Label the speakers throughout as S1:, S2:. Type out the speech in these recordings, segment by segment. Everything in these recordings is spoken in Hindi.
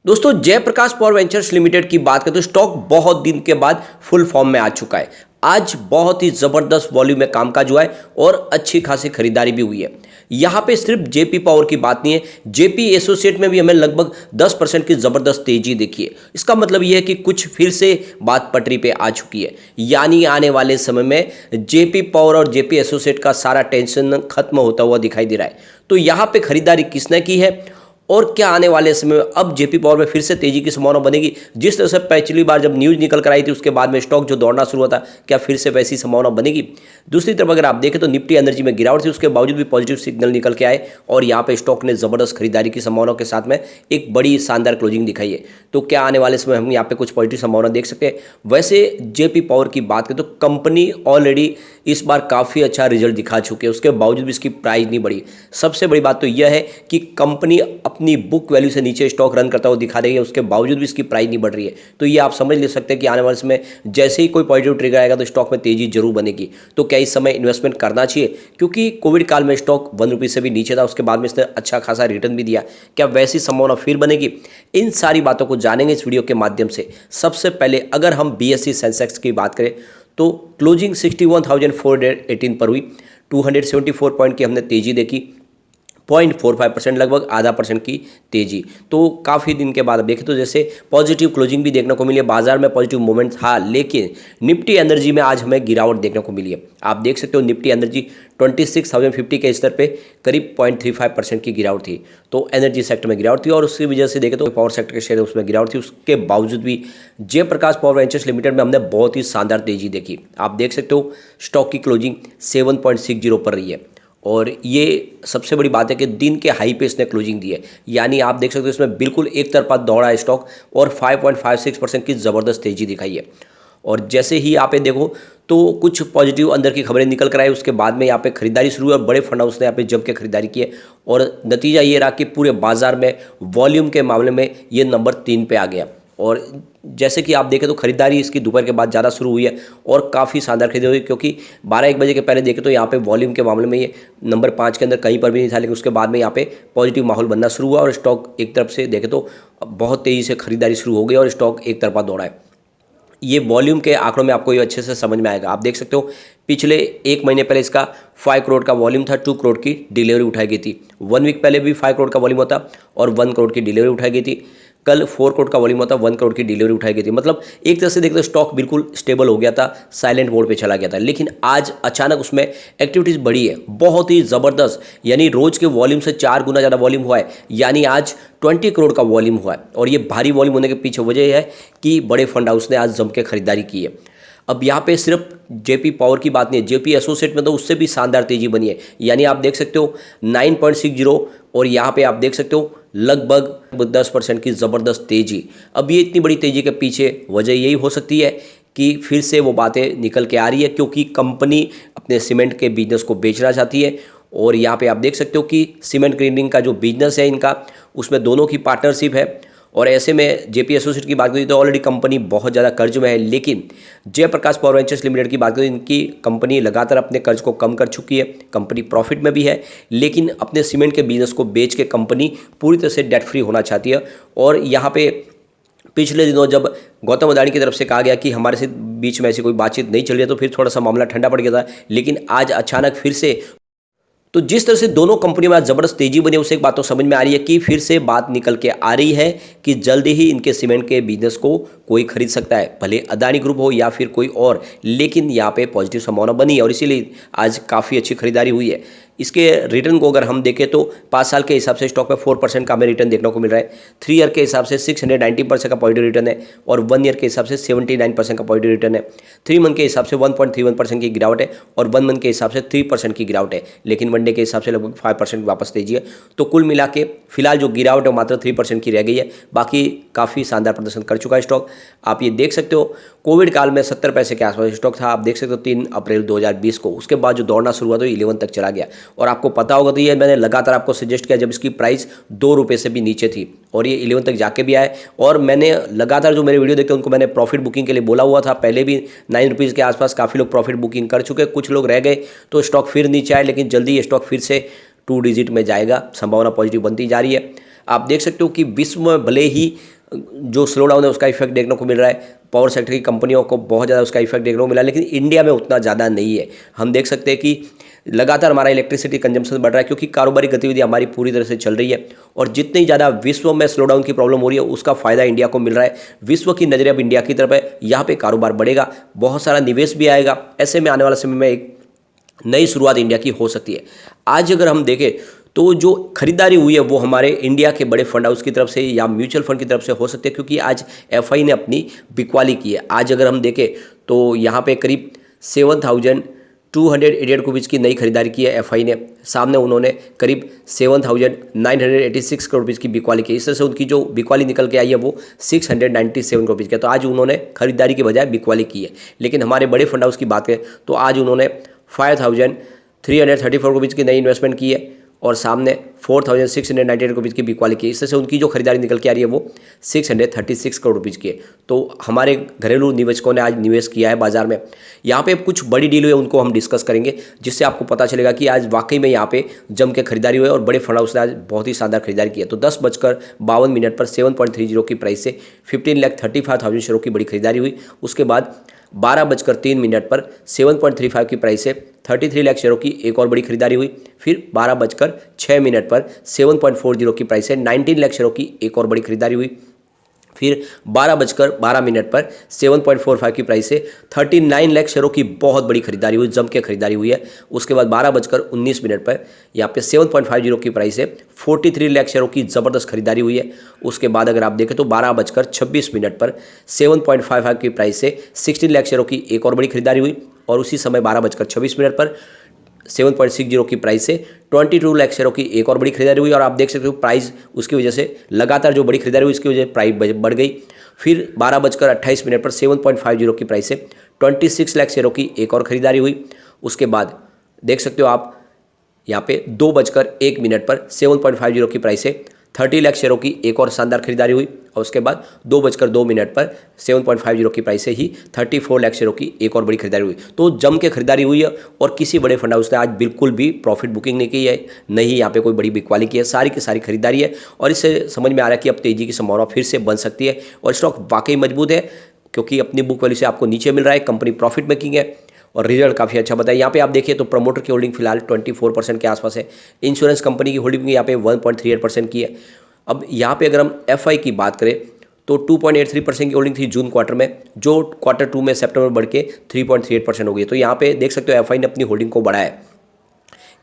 S1: दोस्तों जयप्रकाश पावर वेंचर्स लिमिटेड की बात करें तो स्टॉक बहुत दिन के बाद फुल फॉर्म में आ चुका है। आज बहुत ही जबरदस्त वॉल्यूम में कामकाज हुआ है और अच्छी खासी खरीदारी भी हुई है। यहाँ पे सिर्फ जेपी पावर की बात नहीं है, जेपी एसोसिएट में भी हमें लगभग 10% की जबरदस्त तेजी देखी है। इसका मतलब यह है कि कुछ फिर से बात पटरी पे आ चुकी है, यानी आने वाले समय में जेपी पावर और जेपी एसोसिएट का सारा टेंशन खत्म होता हुआ दिखाई दे रहा है। तो यहाँ पे खरीदारी किसने की है और क्या आने वाले समय में अब जेपी पावर में फिर से तेजी की संभावना बनेगी? जिस तरह से पिछली बार जब न्यूज़ निकल कर आई थी उसके बाद में स्टॉक जो दौड़ना शुरू हुआ था, क्या फिर से वैसी संभावना बनेगी? दूसरी तरफ अगर आप देखें तो निफ्टी एनर्जी में गिरावट थी, उसके बावजूद भी पॉजिटिव सिग्नल निकल के आए और यहाँ पे स्टॉक ने जबरदस्त खरीदारी की संभावनाओं के साथ में एक बड़ी शानदार क्लोजिंग दिखाई है। तो क्या आने वाले समय हम यहाँ पे कुछ पॉजिटिव संभावना देख सकते हैं? वैसे जेपी पावर की बात करें तो कंपनी ऑलरेडी इस बार काफ़ी अच्छा रिजल्ट दिखा चुकी है, उसके बावजूद भी इसकी प्राइस नहीं बढ़ी। सबसे बड़ी बात तो यह है कि कंपनी अपनी बुक वैल्यू से नीचे स्टॉक रन करता हुआ दिखा रही है, उसके बावजूद भी इसकी प्राइस नहीं बढ़ रही है। तो ये आप समझ ले सकते हैं कि आने वाले समय जैसे ही कोई पॉजिटिव ट्रिगर आएगा तो स्टॉक में तेजी जरूर बनेगी। तो क्या इस समय इन्वेस्टमेंट करना चाहिए? क्योंकि कोविड काल में स्टॉक ₹1 से भी नीचे था, उसके बाद में इसने अच्छा खासा रिटर्न भी दिया। क्या वैसी संभावना फिर बनेगी? इन सारी बातों को जानेंगे इस वीडियो के माध्यम से। सबसे पहले अगर हम BSE सेंसेक्स की बात करें तो क्लोजिंग 61,418 पर हुई। 274 पॉइंट की हमने तेजी देखी, 0.45% लगभग आधा परसेंट की तेजी। तो काफ़ी दिन के बाद देखें तो जैसे पॉजिटिव क्लोजिंग भी देखने को मिली है, बाजार में पॉजिटिव मूवमेंट था, लेकिन निफ्टी एनर्जी में आज हमें गिरावट देखने को मिली है। आप देख सकते हो निफ्टी एनर्जी 26,050 के स्तर पे करीब 0.35% की गिरावट थी। तो एनर्जी सेक्टर में गिरावट थी और उसकी वजह से देखें तो पावर सेक्टर के शेयर उसमें गिरावट थी। उसके बावजूद भी जयप्रकाश पावर वेंचर्स लिमिटेड में हमने बहुत ही शानदार तेजी देखी। आप देख सकते हो स्टॉक की क्लोजिंग 7.60 पर रही है और ये सबसे बड़ी बात है कि दिन के हाई पे इसने क्लोजिंग दी है, यानी आप देख सकते हो इसमें बिल्कुल एक तरफा दौड़ा है स्टॉक और 5.56% की ज़बरदस्त तेजी दिखाई है। और जैसे ही यहाँ पे देखो तो कुछ पॉजिटिव अंदर की खबरें निकल कर आई, उसके बाद में यहाँ पे खरीदारी शुरू हुई और बड़े फंड हाउस ने यहाँ पे जम के खरीदारी की है और नतीजा ये रहा कि पूरे बाजार में वॉल्यूम के मामले में ये नंबर 3 पे आ गया। और जैसे कि आप देखें तो खरीदारी इसकी दोपहर के बाद ज़्यादा शुरू हुई है और काफ़ी शानदार खरीदारी हुई, क्योंकि 12-1 बजे के पहले देखें तो यहाँ पे वॉल्यूम के मामले में ये नंबर 5 के अंदर कहीं पर भी नहीं था, लेकिन उसके बाद में यहाँ पे पॉजिटिव माहौल बनना शुरू हुआ और स्टॉक एक तरफ से देखें तो बहुत तेज़ी से खरीदारी शुरू हो गई और स्टॉक एक तरफा दौड़ा है। ये वॉल्यूम के आंकड़ों में आपको ये अच्छे से समझ में आएगा। आप देख सकते हो पिछले 1 महीने पहले इसका 5 करोड़ का वॉल्यूम था, 2 करोड़ की डिलीवरी उठाई गई थी। 1 वीक पहले भी 5 करोड़ का वॉल्यूम होता और 1 करोड़ की डिलीवरी उठाई गई थी। कल 4 करोड़ का वॉल्यूम होता, 1 करोड़ की डिलीवरी उठाई गई थी। मतलब एक तरह से देखते स्टॉक बिल्कुल स्टेबल हो गया था, साइलेंट मोड पे चला गया था, लेकिन आज अचानक उसमें एक्टिविटीज़ बढ़ी है बहुत ही ज़बरदस्त, यानी रोज़ के वॉल्यूम से 4 गुना ज़्यादा वॉल्यूम हुआ है, यानी आज 20 करोड़ का वॉल्यूम हुआ है। और ये भारी वॉल्यूम होने के पीछे वजह यह है कि बड़े फंड हाउस ने आज जम के खरीदारी की है। अब यहाँ पे सिर्फ जेपी पावर की बात नहीं है, जेपी एसोसिएट में तो उससे भी शानदार तेजी बनी है, यानी आप देख सकते हो 9.60 और यहाँ पे आप देख सकते हो लगभग 10% की ज़बरदस्त तेजी। अब ये इतनी बड़ी तेजी के पीछे वजह यही हो सकती है कि फिर से वो बातें निकल के आ रही है, क्योंकि कंपनी अपने सीमेंट के बिजनेस को बेचना चाहती है। और यहाँ पे आप देख सकते हो कि सीमेंट ग्राइंडिंग का जो बिजनेस है इनका, उसमें दोनों की पार्टनरशिप है। और ऐसे में जेपी एसोसिएट की बात करें तो ऑलरेडी कंपनी बहुत ज़्यादा कर्ज में है, लेकिन जयप्रकाश पावर वेंचर्स लिमिटेड की बात करें इनकी कंपनी लगातार अपने कर्ज को कम कर चुकी है, कंपनी प्रॉफिट में भी है, लेकिन अपने सीमेंट के बिजनेस को बेच के कंपनी पूरी तरह से डेट फ्री होना चाहती है। और यहाँ पे पिछले दिनों जब गौतम अदानी की तरफ से कहा गया कि हमारे से बीच में ऐसी कोई बातचीत नहीं चल रही है, तो फिर थोड़ा सा मामला ठंडा पड़ गया था, लेकिन आज अचानक फिर से तो जिस तरह से दोनों कंपनियों में आज जबरदस्त तेजी बनी, उससे एक बात तो समझ में आ रही है कि फिर से बात निकल के आ रही है कि जल्दी ही इनके सीमेंट के बिजनेस को कोई खरीद सकता है, भले अदानी ग्रुप हो या फिर कोई और, लेकिन यहाँ पे पॉजिटिव संभावना बनी है और इसीलिए आज काफ़ी अच्छी खरीदारी हुई है। इसके रिटर्न को अगर हम देखें तो 5 साल के हिसाब से स्टॉक में 4% का हमें रिटर्न देखने को मिल रहा है, 3 ईयर के हिसाब से 690% का पॉजिटिव रिटर्न है और 1 ईयर के हिसाब से 79% का पॉजिटिव रिटर्न है। 3 मंथ के हिसाब से 1.31% की गिरावट है और 1 मंथ के हिसाब से 3% की गिरावट है, लेकिन वन डे के हिसाब से लगभग 5% वापस तेजी है। तो कुल मिला के फिलहाल जो गिरावट है मात्र 3% की रह गई है, बाकी काफ़ी शानदार प्रदर्शन कर चुका है स्टॉक। आप ये देख सकते हो कोविड काल में 70 पैसे के आसपास स्टॉक था, आप देख सकते हो 3 अप्रैल 2020 को, उसके बाद जो दौड़ना शुरू हुआ तो 11 तक चला गया। और आपको पता होगा तो ये मैंने लगातार आपको सजेस्ट किया जब इसकी प्राइस ₹2 से भी नीचे थी और ये 11 तक जाके भी आए। और मैंने लगातार जो मेरे वीडियो देखते हैं उनको मैंने प्रॉफिट बुकिंग के लिए बोला हुआ था, पहले भी ₹9 के आसपास काफ़ी लोग प्रॉफिट बुकिंग कर चुके, कुछ लोग रह गए तो स्टॉक फिर नीचे आए, लेकिन जल्दी ये स्टॉक फिर से 2 डिजिट में जाएगा, संभावना पॉजिटिव बनती जा रही है। आप देख सकते हो कि विश्व में भले ही जो स्लो डाउन है उसका इफेक्ट देखने को मिल रहा है, पावर सेक्टर की कंपनियों को बहुत ज़्यादा उसका इफेक्ट देखने को मिला है, लेकिन इंडिया में उतना ज़्यादा नहीं है। हम देख सकते हैं कि लगातार हमारा इलेक्ट्रिसिटी कंजम्पशन बढ़ रहा है क्योंकि कारोबारी गतिविधि हमारी पूरी तरह से चल रही है, और जितनी ज़्यादा विश्व में स्लो डाउन की प्रॉब्लम हो रही है उसका फायदा इंडिया को मिल रहा है। विश्व की नज़रें अब इंडिया की तरफ है, यहाँ पे कारोबार बढ़ेगा, बहुत सारा निवेश भी आएगा। ऐसे में आने वाला समय में एक नई शुरुआत इंडिया की हो सकती है। आज अगर हम देखें तो जो खरीदारी हुई है वो हमारे इंडिया के बड़े फंड हाउस की तरफ से या म्यूचुअल फंड की तरफ से हो सकती है, क्योंकि आज एफआई ने अपनी बिकवाली की है। आज अगर हम देखें तो यहाँ पे करीब 7,288 रुपीज़ की नई खरीदारी की है एफआई ने। सामने उन्होंने करीब 7,986 करोड़ रुपीज़ की बिकवाली की। इस तरह से उनकी जो बिकवाली निकल के आई है वो 697 रुपीज़ की है। तो आज उन्होंने खरीदारी के बजाय बिकवाली की है। लेकिन हमारे बड़े फंड हाउस की बात करें तो आज उन्होंने 5,334 रुपीज़ की नई इन्वेस्टमेंट की है और सामने 4,698 रुपीज़ की बिकवाली की। इस तरह से उनकी जो खरीदारी निकल के आ रही है वो 636 करोड़ रुपीज़ की है। तो हमारे घरेलू निवेशकों ने आज निवेश किया है बाजार में। यहाँ पे कुछ बड़ी डील हुई है, उनको हम डिस्कस करेंगे, जिससे आपको पता चलेगा कि आज वाकई में यहाँ पे जम के खरीदारी हुई है और बड़े फंड हाउस ने आज बहुत ही शानदार खरीदारी की है। तो 10:52 पर 7.30 की प्राइस से 15,35,000 शेयरों की बड़ी खरीदारी हुई। उसके बाद 12:03 पर 7.35 की प्राइस से 33 लाख शेयरों की एक और बड़ी खरीदारी हुई। फिर 12:06 पर 7.40 की प्राइस से 19 लाख शेयरों की एक और बड़ी खरीदारी हुई। फिर 12:12 पर 7.45 की प्राइस से 39 लाख शेयरों की बहुत बड़ी खरीदारी हुई, जम के खरीदारी हुई है। उसके बाद 12:19 पर यहाँ पे 7.50 की प्राइस से 43 लाख शेयरों की ज़बरदस्त खरीदारी हुई है। उसके बाद अगर आप देखें तो 12:26 पर 7.55 की प्राइस से 16 लाख शेयरों की एक और बड़ी खरीदारी हुई। और उसी समय 12:26 पर 7.60 की प्राइस से 22 लाख शेयरों की एक और बड़ी खरीदारी हुई। और आप देख सकते हो प्राइस उसकी वजह से लगातार जो बड़ी खरीदारी हुई इसकी वजह से प्राइस बढ़ गई। फिर 12:28 पर 7.50 की प्राइस से 26 लाख शेयरों की एक और खरीदारी हुई। उसके बाद देख सकते हो आप यहाँ पे 2:01 पर 7.50 की प्राइस से 30 लाख शेयरों की एक और शानदार खरीदारी हुई। और उसके बाद 2:02 पर 7.50 की प्राइस से ही 34 लाख शेयरों की एक और बड़ी खरीदारी हुई। तो जम के खरीदारी हुई है और किसी बड़े फंड हाउस ने आज बिल्कुल भी प्रॉफिट बुकिंग नहीं की है, नहीं यहाँ पे कोई बड़ी बिकवाली की है, सारी की सारी खरीदारी है। और इससे समझ में आ रहा है कि अब तेजी की संभावना फिर से बन सकती है और स्टॉक वाकई मजबूत है, क्योंकि अपनी बुक वैल्यू से आपको नीचे मिल रहा है, कंपनी प्रॉफिट मेकिंग है और रिजल्ट काफ़ी अच्छा बताया। यहाँ पे आप देखिए तो प्रमोटर की होल्डिंग फिलहाल 24% के आसपास है। इंश्योरेंस कंपनी की होल्डिंग यहाँ पे 1.38% की है। अब यहाँ पे अगर हम एफआई की बात करें तो 2.83% की होल्डिंग थी जून क्वार्टर में, जो Q2 में सितंबर बढ़ के 3.38% हो गई। तो यहाँ पे देख सकते हो एफआई ने अपनी होल्डिंग को बढ़ाया है।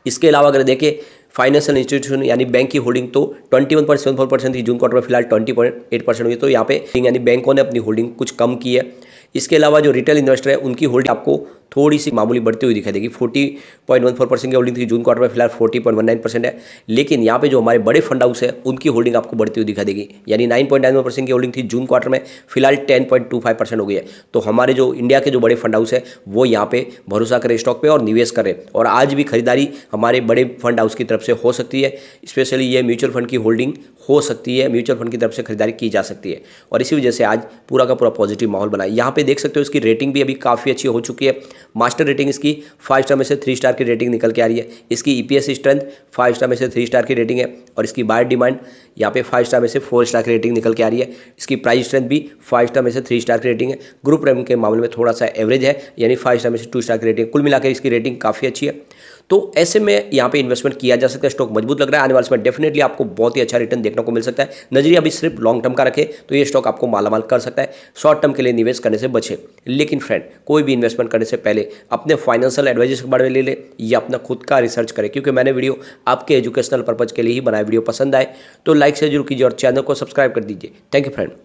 S1: इसके अलावा अगर देखें फाइनेंशियल इंस्टीट्यूशन यानी बैंक की होल्डिंग तो 21.74% थी जून क्वार्टर में, फिलहाल 20.8% हुई। तो यहाँ पे यानी बैंकों ने अपनी होल्डिंग कुछ कम की है। इसके अलावा जो रिटेल इन्वेस्टर है उनकी होल्डिंग आपको थोड़ी सी मामूली बढ़ती हुई दिखाई देगी। 40.14% की होल्डिंग थी जून क्वार्टर में, फिलहाल 40.19% है। लेकिन यहाँ पे जो हमारे बड़े फंड हाउस है उनकी होल्डिंग आपको बढ़ती हुई दिखाई देगी, यानी 9.91% की होल्डिंग थी जून क्वार्टर में, फिलहाल 10.25% हो गई है। तो हमारे जो इंडिया के जो बड़े फंड हाउस है वो यहाँ पे भरोसा करें स्टॉक पे और निवेश करें। और आज भी खरीदारी हमारे बड़े फंड हाउस की तरफ से हो सकती है, स्पेशली ये म्यूचुअल फंड की होल्डिंग हो सकती है, म्यूचुअल फंड की तरफ से खरीदारी की जा सकती है। और इसी वजह से आज पूरा का पूरा पॉजिटिव माहौल बना है। यहाँ पे देख सकते हो इसकी रेटिंग भी अभी काफ़ी अच्छी हो चुकी है। मास्टर रेटिंग इसकी 5 स्टार में से 3 स्टार की रेटिंग निकल के आ रही है। इसकी ईपीएस स्ट्रेंथ 5 स्टार में से 3 स्टार की रेटिंग है और इसकी बायर डिमांड यहाँ पे 5 स्टार में से 4 स्टार की रेटिंग निकल के आ रही है। इसकी प्राइस स्ट्रेंथ भी 5 स्टार में से 3 स्टार की रेटिंग है। ग्रुप रैंकिंग के मामले में थोड़ा सा एवरेज है, यानी 5 स्टार में से 2 स्टार की रेटिंग। कुल मिलाकर इसकी रेटिंग काफ़ी अच्छी है। तो ऐसे में यहाँ पे इन्वेस्टमेंट किया जा सकता है। स्टॉक मजबूत लग रहा है, आने वाले समय डेफिनेटली आपको बहुत ही अच्छा रिटर्न देखने को मिल सकता है। नजरिया अभी सिर्फ लॉन्ग टर्म का रखे तो ये स्टॉक आपको मालामाल कर सकता है। शॉर्ट टर्म के लिए निवेश करने से बचे। लेकिन फ्रेंड, कोई भी इन्वेस्टमेंट करने से पहले अपने फाइनेंशियल एडवाइजर के बारे में ले ले या अपना खुद का रिसर्च करें, क्योंकि मैंने वीडियो आपके एजुकेशनल पर्पज के लिए ही बनाया। वीडियो पसंद आए तो लाइक से जरूर कीजिए और चैनल को सब्सक्राइब कर दीजिए। Thank you friend.